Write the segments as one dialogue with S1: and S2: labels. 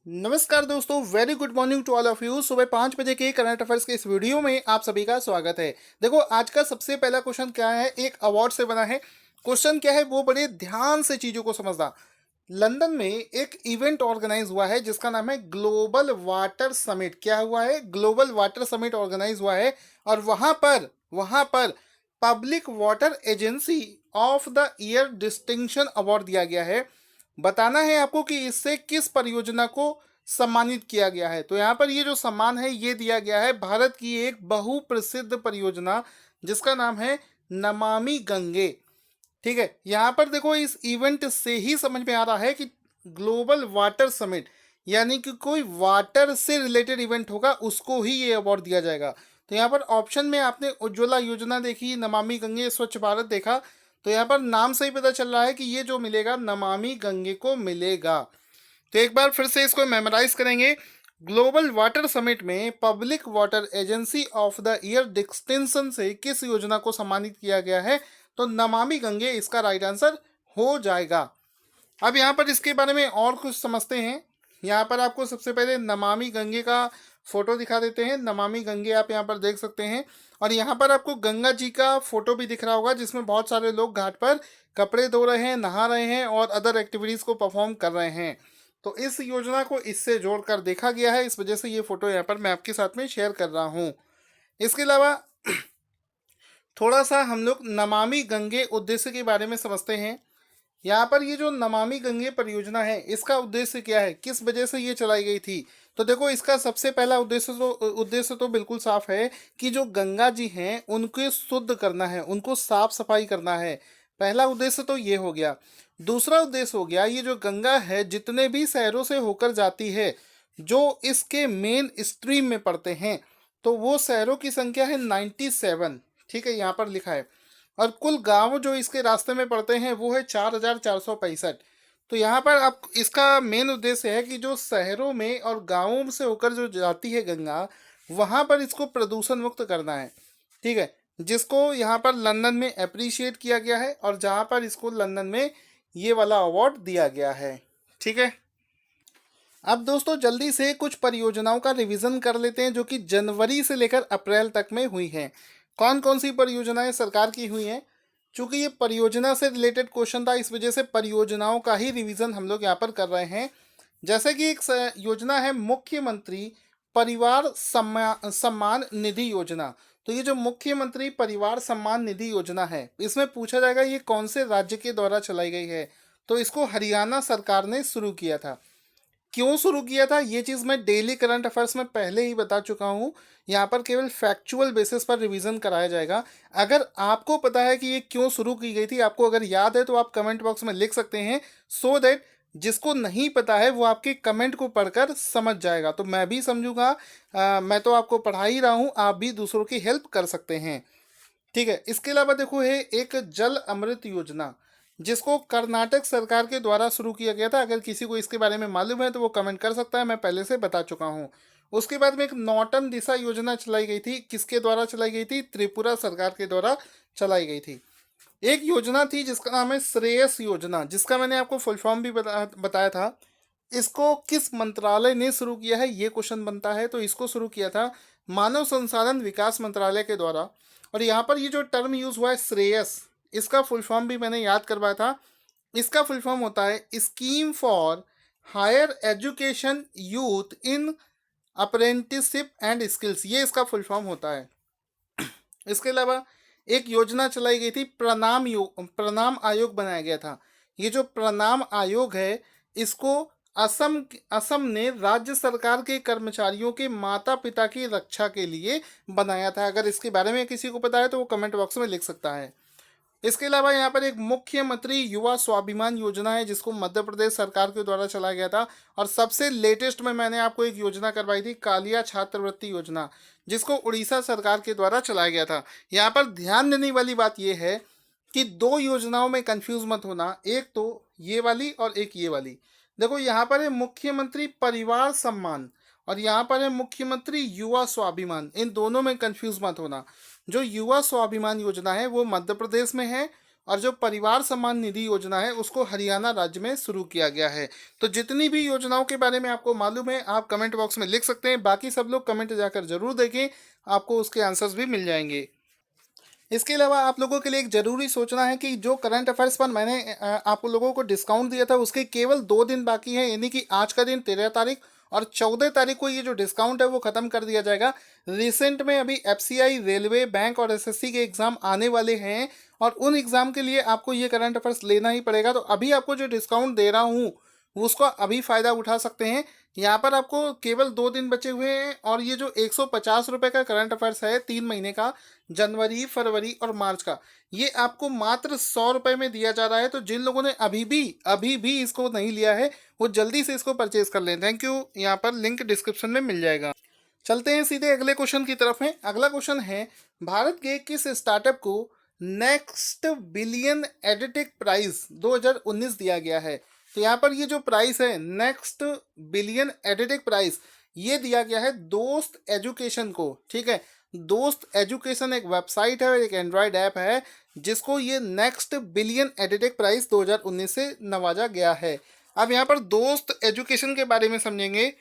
S1: नमस्कार दोस्तों, very good morning to all of you. सुबह 5 बजे के करंट अफेयर्स के इस वीडियो में आप सभी का स्वागत है। देखो, आज का सबसे पहला क्वेश्चन क्या है, एक अवार्ड से बना है। क्वेश्चन क्या है वो बड़े ध्यान से चीजों को समझना। लंदन में एक इवेंट ऑर्गेनाइज हुआ है जिसका नाम है ग्लोबल वाटर समिट। क्या हुआ है? ग्लोबल वाटर समिट ऑर्गेनाइज हुआ है और वहां पर public water agency of the year distinction award दिया गया है। बताना है आपको कि इससे किस परियोजना को सम्मानित किया गया है। तो यहाँ पर ये जो सम्मान है ये दिया गया है भारत की एक बहुप्रसिद्ध परियोजना जिसका नाम है नमामि गंगे। ठीक है, यहाँ पर देखो, इस इवेंट से ही समझ में आ रहा है कि ग्लोबल वाटर समिट यानी कि कोई वाटर से रिलेटेड इवेंट होगा, उसको ही ये अवार्ड दिया जाएगा। तो यहाँ पर ऑप्शन में आपने उज्ज्वला योजना देखी, नमामि गंगे, स्वच्छ भारत देखा, तो यहाँ पर नाम से ही पता चल रहा है कि ये जो मिलेगा नमामि गंगे को मिलेगा। तो एक बार फिर से इसको मेमोराइज करेंगे। ग्लोबल वाटर समिट में public water agency of the year distinction से किस योजना को सम्मानित किया गया है? तो नमामि गंगे इसका राइट आंसर हो जाएगा। अब यहाँ पर इसके बारे में और कुछ समझते हैं। यहाँ पर आपको सबसे पहले नमामि गंगे का फोटो दिखा देते हैं। नमामि गंगे आप यहाँ पर देख सकते हैं और यहाँ पर आपको गंगा जी का फोटो भी दिख रहा होगा जिसमें बहुत सारे लोग घाट पर कपड़े धो रहे हैं, नहा रहे हैं और अदर एक्टिविटीज़ को परफॉर्म कर रहे हैं। तो इस योजना को इससे जोड़कर देखा गया है, इस वजह से ये फोटो यहाँ पर मैं आपके साथ में शेयर कर रहा हूँ। इसके अलावा थोड़ा सा हम लोग नमामि गंगे उद्देश्य के बारे में समझते हैं। यहाँ पर ये जो नमामि गंगे परियोजना है इसका उद्देश्य क्या है, किस वजह से ये चलाई गई थी? तो देखो, इसका सबसे पहला उद्देश्य तो बिल्कुल साफ है कि जो गंगा जी हैं उनको शुद्ध करना है, उनको साफ सफाई करना है। पहला उद्देश्य तो ये हो गया। दूसरा उद्देश्य हो गया, ये जो गंगा है जितने भी शहरों से होकर जाती है, जो इसके मेन स्ट्रीम में पड़ते हैं, तो वो शहरों की संख्या है 97। ठीक है, यहाँ पर लिखा है। और कुल गांव जो इसके रास्ते में पड़ते हैं वो है 4465। तो यहाँ पर अब इसका मेन उद्देश्य है कि जो शहरों में और गांवों से होकर जो जाती है गंगा, वहाँ पर इसको प्रदूषण मुक्त करना है। ठीक है, जिसको यहाँ पर लंदन में अप्रिशिएट किया गया है और जहाँ पर इसको लंदन में ये वाला अवार्ड दिया गया है। ठीक है, अब दोस्तों जल्दी से कुछ परियोजनाओं का रिवीजन कर लेते हैं जो कि जनवरी से लेकर अप्रैल तक में हुई हैं। कौन कौन सी परियोजनाएं सरकार की हुई हैं? चूंकि ये परियोजना से रिलेटेड क्वेश्चन था, इस वजह से परियोजनाओं का ही रिवीजन हम लोग यहाँ पर कर रहे हैं। जैसे कि एक योजना है मुख्यमंत्री परिवार सम्मान निधि योजना। तो ये जो मुख्यमंत्री परिवार सम्मान निधि योजना है, इसमें पूछा जाएगा ये कौन से राज्य के द्वारा चलाई गई है। तो इसको हरियाणा सरकार ने शुरू किया था। क्यों शुरू किया था ये चीज़ मैं डेली करंट अफेयर्स में पहले ही बता चुका हूँ। यहाँ पर केवल फैक्चुअल बेसिस पर रिवीजन कराया जाएगा। अगर आपको पता है कि ये क्यों शुरू की गई थी, आपको अगर याद है, तो आप कमेंट बॉक्स में लिख सकते हैं, सो दैट जिसको नहीं पता है वो आपके कमेंट को पढ़कर समझ जाएगा, तो मैं भी समझूंगा। मैं तो आपको पढ़ा ही रहा हूँ, आप भी दूसरों की हेल्प कर सकते हैं। ठीक है, इसके अलावा देखो है एक जल अमृत योजना जिसको कर्नाटक सरकार के द्वारा शुरू किया गया था। अगर किसी को इसके बारे में मालूम है तो वो कमेंट कर सकता है, मैं पहले से बता चुका हूँ। उसके बाद में एक नौतन दिशा योजना चलाई गई थी। किसके द्वारा चलाई गई थी? त्रिपुरा सरकार के द्वारा चलाई गई थी। एक योजना थी जिसका नाम है श्रेयस योजना, जिसका मैंने आपको फुल फॉर्म भी बताया था। इसको किस मंत्रालय ने शुरू किया है ये क्वेश्चन बनता है। तो इसको शुरू किया था मानव संसाधन विकास मंत्रालय के द्वारा। और यहाँ पर ये जो टर्म यूज हुआ है श्रेयस, इसका फुल फॉर्म भी मैंने याद करवाया था। इसका फुल फॉर्म होता है scheme for higher education youth in apprenticeship and skills, ये इसका फुल फॉर्म होता है। इसके अलावा एक योजना चलाई गई थी, प्रणाम आयोग बनाया गया था। ये जो प्रणाम आयोग है इसको असम ने राज्य सरकार के कर्मचारियों के माता पिता की रक्षा के लिए बनाया था। अगर इसके बारे में किसी को पता है तो वो कमेंट बॉक्स में लिख सकता है। इसके अलावा यहाँ पर एक मुख्यमंत्री युवा स्वाभिमान योजना है जिसको मध्य प्रदेश सरकार के द्वारा चलाया गया था। और सबसे लेटेस्ट में मैंने आपको एक योजना करवाई थी, कालिया छात्रवृत्ति योजना, जिसको उड़ीसा सरकार के द्वारा चलाया गया था। यहाँ पर ध्यान देने वाली बात यह है कि दो योजनाओं में कंफ्यूज मत होना, एक तो ये वाली और एक ये वाली। देखो, यहाँ पर है मुख्यमंत्री परिवार सम्मान और यहाँ पर है मुख्यमंत्री युवा स्वाभिमान, इन दोनों में कंफ्यूज मत होना। जो युवा स्वाभिमान योजना है वो मध्य प्रदेश में है और जो परिवार सम्मान निधि योजना है उसको हरियाणा राज्य में शुरू किया गया है। तो जितनी भी योजनाओं के बारे में आपको मालूम है आप कमेंट बॉक्स में लिख सकते हैं, बाकी सब लोग कमेंट जाकर जरूर देखें, आपको उसके आंसर्स भी मिल जाएंगे। इसके अलावा आप लोगों के लिए एक ज़रूरी सोचना है कि जो करंट अफेयर्स पर मैंने आप लोगों को डिस्काउंट दिया था उसके केवल 2 दिन बाकी है, यानी कि आज का दिन 13 तारीख और 14 तारीख को ये जो डिस्काउंट है वो ख़त्म कर दिया जाएगा। रिसेंट में अभी एफसीआई, रेलवे, बैंक और एसएससी के एग्ज़ाम आने वाले हैं और उन एग्ज़ाम के लिए आपको ये करंट अफेयर्स लेना ही पड़ेगा। तो अभी आपको जो डिस्काउंट दे रहा हूँ उसका अभी फ़ायदा उठा सकते हैं। यहाँ पर आपको केवल 2 दिन बचे हुए हैं और ये जो 150 रुपये का करंट अफेयर्स है 3 महीने का, जनवरी, फरवरी और मार्च का, ये आपको मात्र 100 रुपये में दिया जा रहा है। तो जिन लोगों ने अभी भी इसको नहीं लिया है वो जल्दी से इसको परचेज कर लें। Thank you. यहाँ पर लिंक डिस्क्रिप्शन में मिल जाएगा। चलते हैं सीधे अगले क्वेश्चन की तरफ में। अगला क्वेश्चन है, भारत के किस स्टार्टअप को नेक्स्ट बिलियन एडिटेक प्राइज 2019 दिया गया है? तो यहाँ पर ये जो प्राइस है नेक्स्ट बिलियन एडिटेक प्राइस, ये दिया गया है दोस्त एजुकेशन को। ठीक है, दोस्त एजुकेशन एक वेबसाइट है और एक एंड्रॉयड ऐप है जिसको ये नेक्स्ट बिलियन एडिटेक प्राइस 2019 से नवाजा गया है। अब यहाँ पर दोस्त एजुकेशन के बारे में समझेंगे।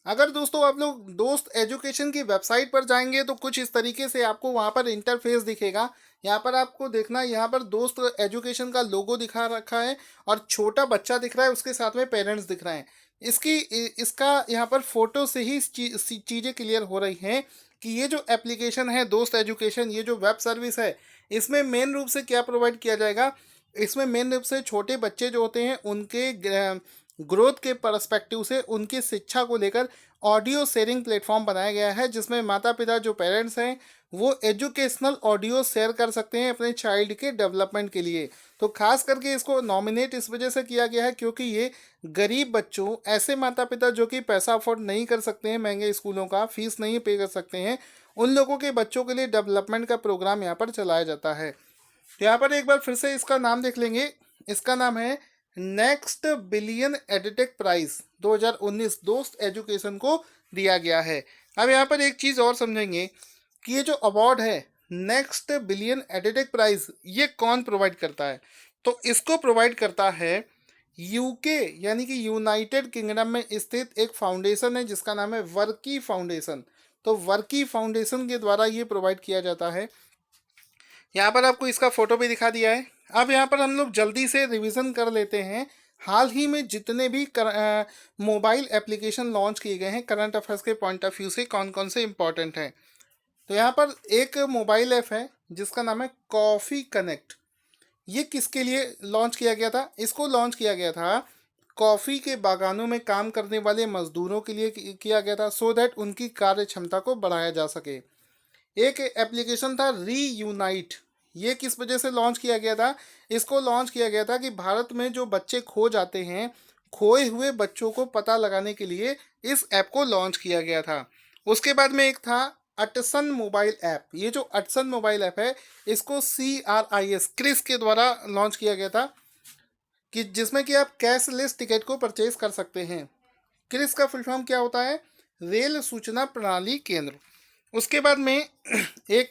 S1: अगर दोस्तों आप लोग दोस्त एजुकेशन की वेबसाइट पर जाएंगे तो कुछ इस तरीके से आपको वहाँ पर इंटरफेस दिखेगा। यहाँ पर आपको देखना, यहाँ पर दोस्त एजुकेशन का लोगो दिखा रखा है और छोटा बच्चा दिख रहा है, उसके साथ में पेरेंट्स दिख रहे हैं। इसका यहाँ पर फोटो से ही चीज़ें क्लियर हो रही हैं कि ये जो एप्लीकेशन है दोस्त एजुकेशन, ये जो वेब सर्विस है, इसमें मेन रूप से क्या प्रोवाइड किया जाएगा। इसमें मेन रूप से छोटे बच्चे जो होते हैं उनके ग्रोथ के पर्सपेक्टिव से उनकी शिक्षा को लेकर ऑडियो शेयरिंग प्लेटफॉर्म बनाया गया है जिसमें माता पिता जो पेरेंट्स हैं वो एजुकेशनल ऑडियो शेयर कर सकते हैं अपने चाइल्ड के डेवलपमेंट के लिए। तो खास करके इसको नॉमिनेट इस वजह से किया गया है क्योंकि ये गरीब बच्चों, ऐसे माता पिता जो कि पैसा अफोर्ड नहीं कर सकते हैं, महंगे स्कूलों का फीस नहीं पे कर सकते हैं, उन लोगों के बच्चों के लिए डेवलपमेंट का प्रोग्राम यहाँ पर चलाया जाता है। तो यहाँ पर एक बार फिर से इसका नाम देख लेंगे। इसका नाम है नेक्स्ट बिलियन एडिटेक प्राइज 2019 दोस्त एजुकेशन को दिया गया है। अब यहाँ पर एक चीज़ और समझेंगे कि ये जो अवार्ड है नेक्स्ट बिलियन एडिटेक प्राइज, ये कौन प्रोवाइड करता है? तो इसको प्रोवाइड करता है यूके यानी कि यूनाइटेड किंगडम में स्थित एक फाउंडेशन है जिसका नाम है वर्की फाउंडेशन। तो वर्की फाउंडेशन के द्वारा ये प्रोवाइड किया जाता है। यहाँ पर आपको इसका फोटो भी दिखा दिया है। अब यहाँ पर हम लोग जल्दी से रिवीजन कर लेते हैं हाल ही में जितने भी मोबाइल एप्लीकेशन लॉन्च किए गए हैं करंट अफेयर्स के पॉइंट ऑफ व्यू से कौन कौन से इंपॉर्टेंट हैं। तो यहाँ पर एक मोबाइल ऐप है जिसका नाम है कॉफ़ी कनेक्ट। ये किसके लिए लॉन्च किया गया था? इसको लॉन्च किया गया था कॉफ़ी के बागानों में काम करने वाले मजदूरों के लिए किया गया था, सो दैट उनकी कार्य क्षमता को बढ़ाया जा सके। एक एप्लीकेशन था रीयूनाइट। ये किस वजह से लॉन्च किया गया था? इसको लॉन्च किया गया था कि भारत में जो बच्चे खो जाते हैं, खोए हुए बच्चों को पता लगाने के लिए इस ऐप को लॉन्च किया गया था। उसके बाद में एक था अटसन मोबाइल ऐप। ये जो अटसन मोबाइल ऐप है इसको CRIS क्रिस के द्वारा लॉन्च किया गया था कि जिसमें कि आप कैशलेस टिकट को परचेज कर सकते हैं। क्रिस का फुल फॉर्म क्या होता है? रेल सूचना प्रणाली केंद्र। उसके बाद में एक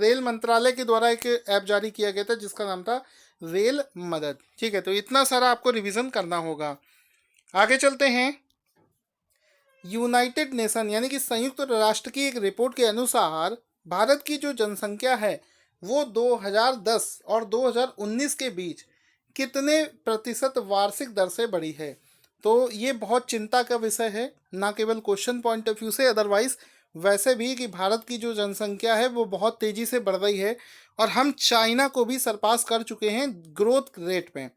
S1: रेल मंत्रालय के द्वारा एक ऐप जारी किया गया था जिसका नाम था रेल मदद। ठीक है, तो इतना सारा आपको रिवीजन करना होगा। आगे चलते हैं। यूनाइटेड नेशन यानी कि संयुक्त राष्ट्र की एक रिपोर्ट के अनुसार भारत की जो जनसंख्या है वो 2010 और 2019 के बीच कितने प्रतिशत वार्षिक दर से बढ़ी है? तो ये बहुत चिंता का विषय है, ना केवल क्वेश्चन पॉइंट ऑफ व्यू से, अदरवाइज वैसे भी कि भारत की जो जनसंख्या है वो बहुत तेज़ी से बढ़ रही है और हम चाइना को भी सरपास कर चुके हैं ग्रोथ रेट में।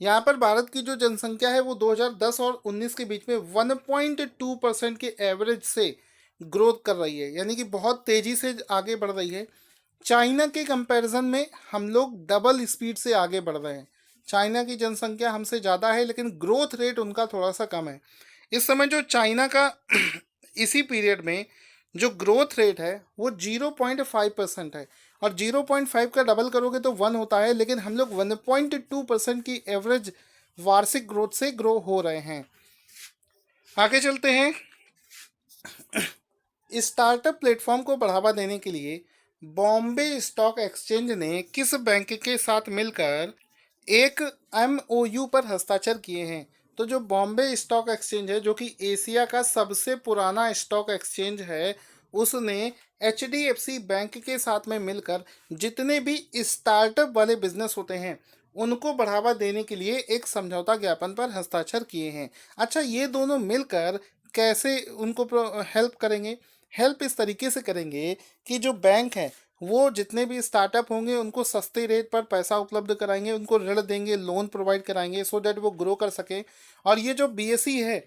S1: यहाँ पर भारत की जो जनसंख्या है वो 2010 और 19 के बीच में 1.2% के एवरेज से ग्रोथ कर रही है, यानी कि बहुत तेज़ी से आगे बढ़ रही है। चाइना के कंपैरिजन में हम लोग डबल स्पीड से आगे बढ़ रहे हैं। चाइना की जनसंख्या हमसे ज़्यादा है लेकिन ग्रोथ रेट उनका थोड़ा सा कम है। इस समय जो चाइना का इसी पीरियड में जो ग्रोथ रेट है वो 0.5% है और 0.5 का डबल करोगे तो 1 होता है, लेकिन हम लोग 1.2% की एवरेज वार्षिक ग्रोथ से ग्रो हो रहे हैं। आगे चलते हैं। स्टार्टअप प्लेटफॉर्म को बढ़ावा देने के लिए बॉम्बे स्टॉक एक्सचेंज ने किस बैंक के साथ मिलकर एक एमओयू पर हस्ताक्षर किए हैं? तो जो बॉम्बे स्टॉक एक्सचेंज है, जो कि एशिया का सबसे पुराना स्टॉक एक्सचेंज है, उसने एचडीएफसी बैंक के साथ में मिलकर जितने भी स्टार्टअप वाले बिजनेस होते हैं उनको बढ़ावा देने के लिए एक समझौता ज्ञापन पर हस्ताक्षर किए हैं। अच्छा, ये दोनों मिलकर कैसे उनको हेल्प करेंगे? हेल्प इस तरीके से करेंगे कि जो बैंक है वो जितने भी स्टार्टअप होंगे उनको सस्ते रेट पर पैसा उपलब्ध कराएंगे, उनको ऋण देंगे, लोन प्रोवाइड कराएंगे, सो दैट वो ग्रो कर सके। और ये जो बीएसई है,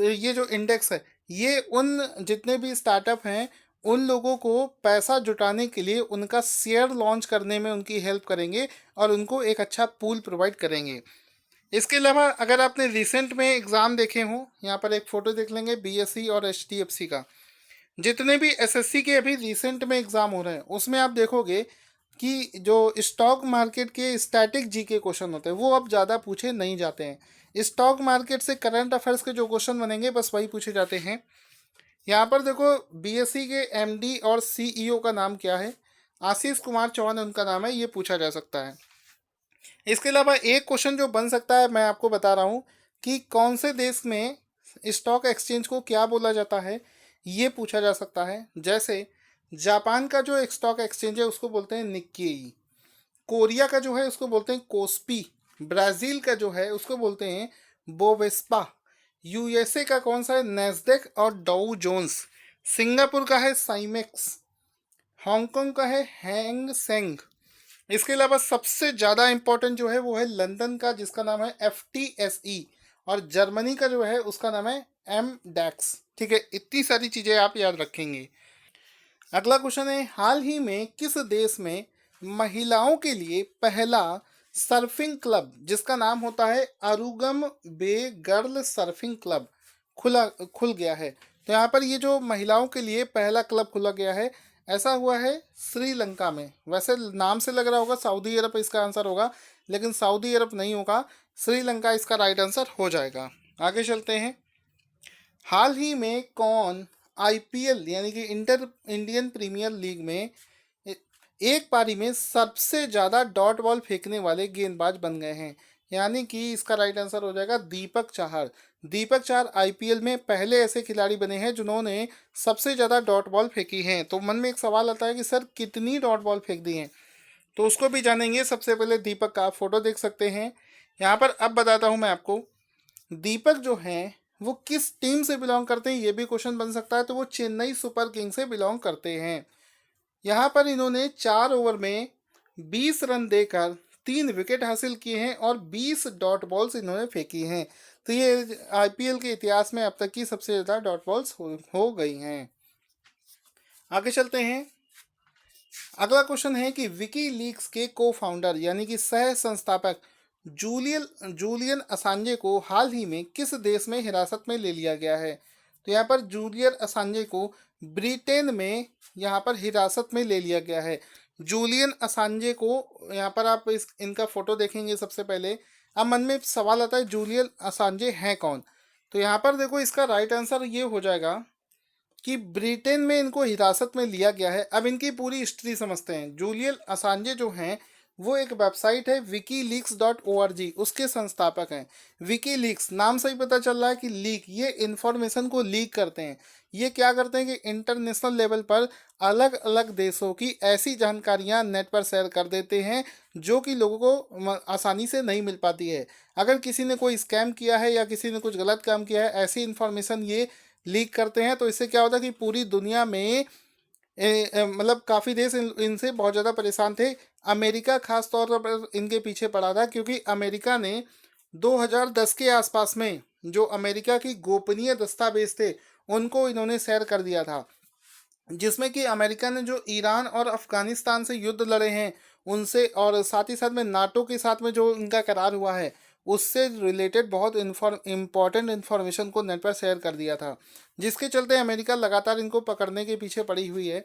S1: ये जो इंडेक्स है, ये उन जितने भी स्टार्टअप हैं उन लोगों को पैसा जुटाने के लिए उनका शेयर लॉन्च करने में उनकी हेल्प करेंगे और उनको एक अच्छा पूल प्रोवाइड करेंगे। इसके अलावा अगर आपने रिसेंट में एग्ज़ाम देखे हों, यहाँ पर एक फ़ोटो देख लेंगे बीएसई और एचडीएफसी का। जितने भी एसएससी के अभी रिसेंट में एग्ज़ाम हो रहे हैं उसमें आप देखोगे कि जो स्टॉक मार्केट के स्टैटिक जीके क्वेश्चन होते हैं वो अब ज़्यादा पूछे नहीं जाते हैं। स्टॉक मार्केट से करंट अफेयर्स के जो क्वेश्चन बनेंगे बस वही पूछे जाते हैं। यहाँ पर देखो, बीएससी के एमडी और सीईओ का नाम क्या है? आशीष कुमार चौहान उनका नाम है, ये पूछा जा सकता है। इसके अलावा एक क्वेश्चन जो बन सकता है, मैं आपको बता रहा हूँ कि कौन से देश में स्टॉक एक्सचेंज को क्या बोला जाता है, ये पूछा जा सकता है। जैसे जापान का जो एक स्टॉक एक्सचेंज है उसको बोलते हैं निक्केई, कोरिया का जो है उसको बोलते हैं कोस्पी, ब्राज़ील का जो है उसको बोलते हैं बोवेस्पा, यूएसए का कौन सा है? नेस्डेक और डाउ जोन्स, सिंगापुर का है साइमेक्स, हांगकांग का है हैंग सेंग। इसके अलावा सबसे ज़्यादा इंपॉर्टेंट जो है वो है लंदन का, जिसका नाम है एफटीएसई, और जर्मनी का जो है उसका नाम है एम डैक्स। ठीक है, इतनी सारी चीज़ें आप याद रखेंगे। अगला क्वेश्चन है, हाल ही में किस देश में महिलाओं के लिए पहला सर्फिंग क्लब, जिसका नाम होता है अरुगम बे गर्ल सर्फिंग क्लब, खुल गया है? तो यहाँ पर ये जो महिलाओं के लिए पहला क्लब खुला गया है, ऐसा हुआ है श्रीलंका में। वैसे नाम से लग रहा होगा सऊदी अरब इसका आंसर होगा, लेकिन सऊदी अरब नहीं होगा, श्रीलंका इसका राइट आंसर हो जाएगा। आगे चलते हैं। हाल ही में कौन आईपीएल यानी कि इंडियन प्रीमियर लीग में एक पारी में सबसे ज़्यादा डॉट बॉल फेंकने वाले गेंदबाज बन गए हैं? यानी कि इसका राइट आंसर हो जाएगा दीपक चाहर। दीपक चाहर आईपीएल में पहले ऐसे खिलाड़ी बने हैं जिन्होंने सबसे ज़्यादा डॉट बॉल फेंकी हैं। तो मन में एक सवाल आता है कि सर कितनी डॉट बॉल फेंक दी हैं, तो उसको भी जानेंगे। सबसे पहले दीपक का आप फोटो देख सकते हैं यहाँ पर। अब बताता हूँ मैं आपको, दीपक जो हैं वो किस टीम से बिलोंग करते हैं, ये भी क्वेश्चन बन सकता है। तो वो चेन्नई सुपर किंग से बिलोंग करते हैं। यहाँ पर इन्होंने 4 ओवर में 20 रन देकर 3 विकेट हासिल किए हैं और 20 डॉट बॉल्स इन्होंने फेंकी हैं। तो ये आईपीएल के इतिहास में अब तक की सबसे ज़्यादा डॉट बॉल्स हो गई हैं। आगे चलते हैं। अगला क्वेश्चन है कि विकी लीक्स के को फाउंडर यानी कि सह संस्थापक जूलियन असांजे को हाल ही में किस देश में हिरासत में ले लिया गया है? तो यहाँ पर जूलियन असांजे को ब्रिटेन में यहाँ पर हिरासत में ले लिया गया है। जूलियन असांजे को यहाँ पर आप इनका फोटो देखेंगे सबसे पहले। अब मन में सवाल आता है जूलियन असांजे हैं कौन? तो यहाँ पर देखो, इसका राइट आंसर ये हो जाएगा कि ब्रिटेन में इनको हिरासत में लिया गया है। अब इनकी पूरी हिस्ट्री समझते हैं। जूलियन असांजे जो हैं वो एक वेबसाइट है wikileaks.org, उसके संस्थापक हैं। विकीलीक्स नाम से ही पता चल रहा है कि लीक, ये इन्फॉर्मेशन को लीक करते हैं। ये क्या करते हैं कि इंटरनेशनल लेवल पर अलग अलग देशों की ऐसी जानकारियां नेट पर शेयर कर देते हैं जो कि लोगों को आसानी से नहीं मिल पाती है। अगर किसी ने कोई स्कैम किया है या किसी ने कुछ गलत काम किया है, ऐसी इन्फॉर्मेशन ये लीक करते हैं। तो इससे क्या होता है कि पूरी दुनिया में मतलब काफ़ी देश इनसे बहुत ज़्यादा परेशान थे। अमेरिका खास तौर पर इनके पीछे पड़ा था, क्योंकि अमेरिका ने 2010 के आसपास में जो अमेरिका की गोपनीय दस्तावेज थे उनको इन्होंने शेयर कर दिया था, जिसमें कि अमेरिका ने जो ईरान और अफ़गानिस्तान से युद्ध लड़े हैं उनसे, और साथ ही साथ में नाटो के साथ में जो इनका करार हुआ है उससे रिलेटेड बहुत इम्पॉर्टेंट इन्फॉर्मेशन को नेट पर शेयर कर दिया था, जिसके चलते अमेरिका लगातार इनको पकड़ने के पीछे पड़ी हुई है।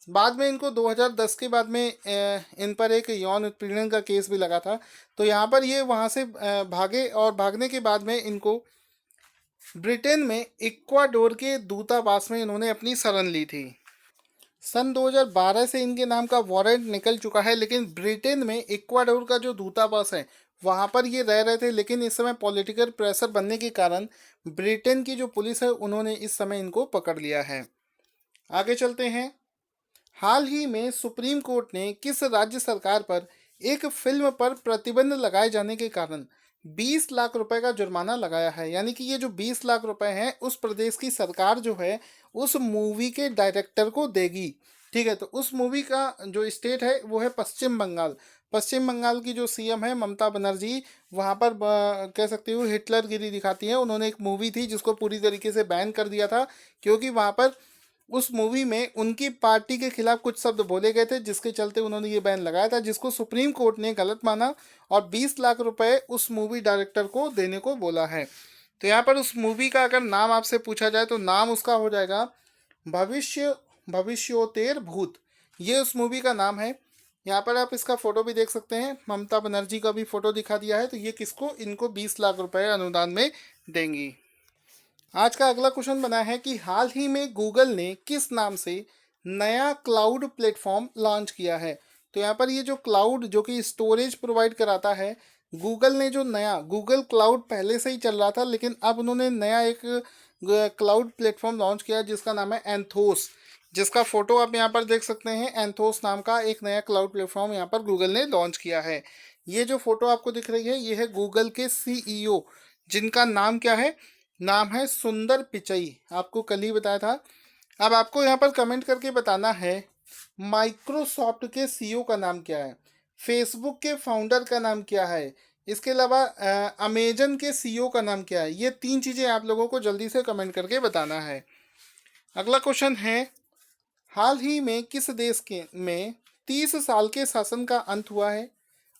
S1: बाद में इनको 2010 के बाद में इन पर एक यौन उत्पीड़न का केस भी लगा था। तो यहाँ पर ये वहाँ से भागे, और भागने के बाद में इनको ब्रिटेन में इक्वाडोर के दूतावास में इन्होंने अपनी शरण ली थी। सन 2012 से इनके नाम का वारंट निकल चुका है, लेकिन ब्रिटेन में इक्वाडोर का जो दूतावास है वहाँ पर ये रह रहे थे, लेकिन इस समय पॉलिटिकल प्रेशर बनने के कारण ब्रिटेन की जो पुलिस है उन्होंने इस समय इनको पकड़ लिया है। आगे चलते हैं। हाल ही में सुप्रीम कोर्ट ने किस राज्य सरकार पर एक फिल्म पर प्रतिबंध लगाए जाने के कारण 20 लाख रुपए का जुर्माना लगाया है। यानी कि ये जो 20 लाख रुपए हैं उस प्रदेश की सरकार जो है उस मूवी के डायरेक्टर को देगी। ठीक है, तो उस मूवी का जो स्टेट है वो है पश्चिम बंगाल। पश्चिम बंगाल की जो सीएम है ममता बनर्जी, वहाँ पर कह सकते हो हिटलरगिरी दिखाती है। उन्होंने एक मूवी थी जिसको पूरी तरीके से बैन कर दिया था, क्योंकि वहाँ पर उस मूवी में उनकी पार्टी के खिलाफ कुछ शब्द बोले गए थे, जिसके चलते उन्होंने ये बैन लगाया था, जिसको सुप्रीम कोर्ट ने गलत माना और 20 लाख रुपए उस मूवी डायरेक्टर को देने को बोला है। तो यहाँ पर उस मूवी का अगर नाम आपसे पूछा जाए तो नाम उसका हो जाएगा भविष्योत्तर भूत। ये उस मूवी का नाम है। यहाँ पर आप इसका फोटो भी देख सकते हैं, ममता बनर्जी का भी फोटो दिखा दिया है। तो ये किसको, इनको 20 लाख रुपए अनुदान में देंगी। आज का अगला क्वेश्चन बना है कि हाल ही में गूगल ने किस नाम से नया क्लाउड प्लेटफॉर्म लॉन्च किया है। तो यहाँ पर ये जो क्लाउड जो कि स्टोरेज प्रोवाइड कराता है, गूगल ने जो नया गूगल क्लाउड पहले से ही चल रहा था, लेकिन अब उन्होंने नया एक क्लाउड प्लेटफॉर्म लॉन्च किया जिसका नाम है एंथोस, जिसका फोटो आप यहाँ पर देख सकते हैं। एंथोस नाम का एक नया क्लाउड प्लेटफॉर्म यहाँ पर गूगल ने लॉन्च किया है। ये जो फोटो आपको दिख रही है ये है गूगल के सीईओ, जिनका नाम क्या है, नाम है सुंदर पिचई। आपको कल ही बताया था। अब आपको यहाँ पर कमेंट करके बताना है माइक्रोसॉफ्ट के सीईओ का नाम क्या है, फेसबुक के फाउंडर का नाम क्या है, इसके अलावा अमेजन के सीईओ का नाम क्या है। ये 3 चीज़ें आप लोगों को जल्दी से कमेंट करके बताना है। अगला क्वेश्चन है, हाल ही में किस देश के में 30 साल के शासन का अंत हुआ है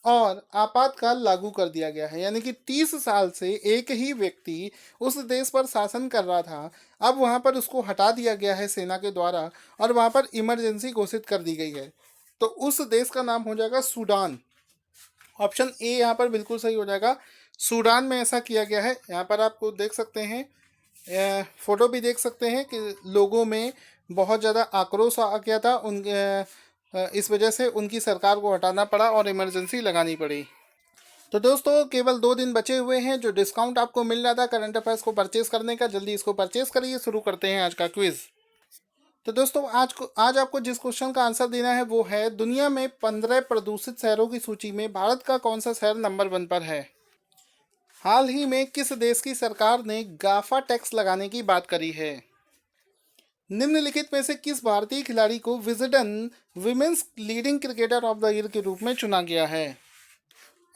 S1: और आपातकाल लागू कर दिया गया है। यानी कि 30 साल से एक ही व्यक्ति उस देश पर शासन कर रहा था, अब वहाँ पर उसको हटा दिया गया है सेना के द्वारा और वहाँ पर इमरजेंसी घोषित कर दी गई है। तो उस देश का नाम हो जाएगा सूडान। ऑप्शन ए यहाँ पर बिल्कुल सही हो जाएगा। सूडान में ऐसा किया गया है। यहाँ पर आपको देख सकते हैं, फोटो भी देख सकते हैं कि लोगों में बहुत ज़्यादा आक्रोश आ गया था इस वजह से उनकी सरकार को हटाना पड़ा और इमरजेंसी लगानी पड़ी। तो दोस्तों केवल 2 दिन बचे हुए हैं। जो डिस्काउंट आपको मिल रहा था करंट अफेयर्स को परचेस करने का, जल्दी इसको परचेस करिए। शुरू करते हैं आज का क्विज। तो दोस्तों आज आपको जिस क्वेश्चन का आंसर देना है वो है, दुनिया में 15 प्रदूषित शहरों की सूची में भारत का कौन सा शहर नंबर 1 पर है। हाल ही में किस देश की सरकार ने गाफा टैक्स लगाने की बात करी है। निम्नलिखित में से किस भारतीय खिलाड़ी को Wisden women's leading cricketer of the year के रूप में चुना गया है।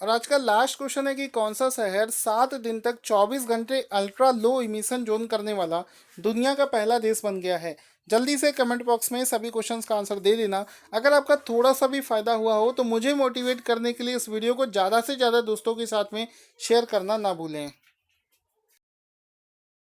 S1: और आज का लास्ट क्वेश्चन है कि कौन सा शहर 7 दिन तक 24 घंटे अल्ट्रा लो इमिशन जोन करने वाला दुनिया का पहला देश बन गया है। जल्दी से कमेंट बॉक्स में सभी क्वेश्चंस का आंसर दे देना। अगर आपका थोड़ा सा भी फायदा हुआ हो तो मुझे मोटिवेट करने के लिए इस वीडियो को ज़्यादा से ज़्यादा दोस्तों के साथ में शेयर करना ना भूलें।